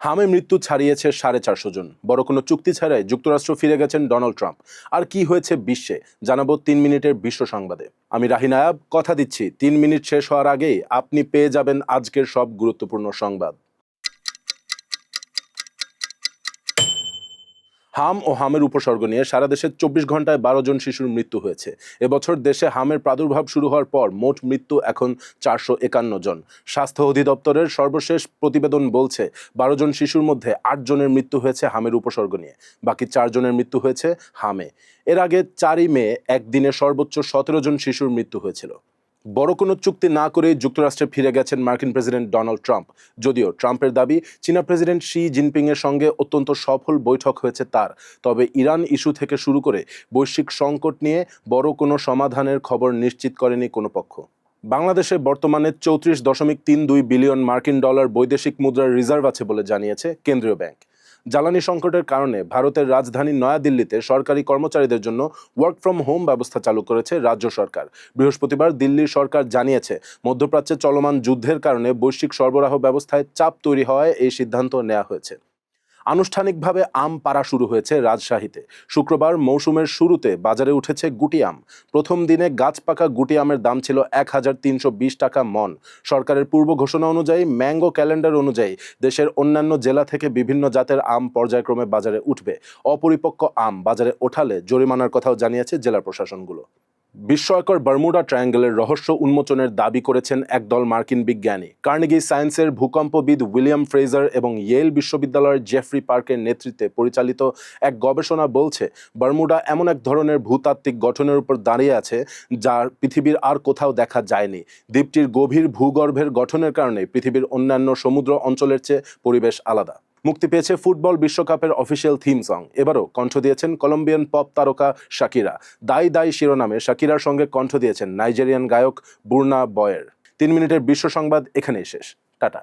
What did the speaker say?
হামে মৃত্যু ছাড়িয়েছে 450 জন। বড় কোনো চুক্তি ছাড়াই যুক্তরাষ্ট্র ফিরে গেছেন ডোনাল্ড ট্রাম্প। আর কি হয়েছে বিশ্বে জানাবো 3 মিনিটের বিশ্ব সংবাদে। আমি রাহি নায়াব, কথা দিচ্ছি 3 মিনিট শেষ হওয়ার আগেই আপনি পেয়ে যাবেন আজকের সব গুরুত্বপূর্ণ সংবাদ। হাম ও হামের উপসর্গ নিয়ে সারা দেশে 24 ঘন্টায় 12 জন শিশুর মৃত্যু হয়েছে। এবছর দেশে হামের প্রাদুর্ভাব শুরু হওয়ার পর মোট মৃত্যু এখন 451 জন। স্বাস্থ্য অধিদপ্তরের সর্বশেষ প্রতিবেদন বলছে 12 জন শিশুর মধ্যে 8 জনের মৃত্যু হয়েছে হামের উপসর্গ নিয়ে, বাকি 4 জনের মৃত্যু হয়েছে হামে। এর আগে 4 মে একদিনে সর্বোচ্চ 17 জন শিশুর মৃত্যু হয়েছিল। বড় কোনো চুক্তি না করেই যুক্তরাষ্ট্রে ফিরে গেছেন মার্কিন প্রেসিডেন্ট ডোনাল্ড ট্রাম্প। যদিও ট্রাম্পের দাবি চীনা প্রেসিডেন্ট শি জিনপিং এর সঙ্গে অত্যন্ত সফল বৈঠক হয়েছে তার, তবে ইরান ইস্যু থেকে শুরু করে বৈশ্বিক সংকট নিয়ে বড় কোনো সমাধানের খবর নিশ্চিত করেনি কোনো পক্ষ। বাংলাদেশে বর্তমানে 34.32 বিলিয়ন মার্কিন ডলার বৈদেশিক মুদ্রার রিজার্ভ আছে বলে জানিয়েছে কেন্দ্রীয় ব্যাংক। জ্বালানি সংকটের কারণে ভারতের রাজধানী নয়াদিল্লিতে সরকারি কর্মচারীদের জন্য ওয়ার্ক ফ্রম হোম ব্যবস্থা চালু করেছে রাজ্য সরকার। বৃহস্পতিবার দিল্লির সরকার জানিয়েছে মধ্যপ্রাচ্যে চলমান যুদ্ধের কারণে বৈশ্বিক সরবরাহ ব্যবস্থায় চাপ তৈরি হওয়ায় এই সিদ্ধান্ত নেওয়া হয়েছে। আনুষ্ঠানিকভাবে আম পাড়া শুরু হয়েছে রাজশাহীতে। শুক্রবার মৌসুমের শুরুতে বাজারে উঠেছে গুটি আম। প্রথম দিনে গাছ পাকা গুটি আমের দাম ছিল 1320 টাকা মন। সরকারের পূর্ব ঘোষণা অনুযায়ী ম্যাঙ্গো ক্যালেন্ডার অনুযায়ী দেশের অন্যান্য জেলা থেকে বিভিন্ন জাতের আম পর্যায়ক্রমে বাজারে উঠবে। অপরিপক্ক আম বাজারে ওঠালে জরিমানার কথাও জানিয়েছে জেলা প্রশাসনগুলো। বিস্ময়কর বারমুডা ট্রায়াঙ্গেলের রহস্য উন্মোচনের দাবি করেছেন একদল মার্কিন বিজ্ঞানী। কার্নেগি সায়েন্সের ভূকম্পবিদ উইলিয়াম ফ্রেজার এবং ইয়েল বিশ্ববিদ্যালয়ের জেফ্রি পার্কের নেতৃত্বে পরিচালিত এক গবেষণা বলছে বারমুডা এমন এক ধরনের ভূতাত্ত্বিক গঠনের উপর দাঁড়িয়ে আছে যা পৃথিবীর আর কোথাও দেখা যায়নি। দ্বীপটির গভীর ভূগর্ভের গঠনের কারণে পৃথিবীর অন্যান্য সমুদ্র অঞ্চলের চেয়ে পরিবেশ আলাদা। মুক্তি পেয়েছে ফুটবল বিশ্বকাপের অফিসিয়াল থিম সং। এবারও কণ্ঠ দিয়েছেন কলম্বিয়ান পপ তারকা শাকিরা। দাই দাই শিরোনামে শাকিরার সঙ্গে কণ্ঠ দিয়েছেন নাইজেরিয়ান গায়ক বুর্না বয়ের। 3 মিনিটের বিশ্ব সংবাদ এখানেই শেষ। টাটা।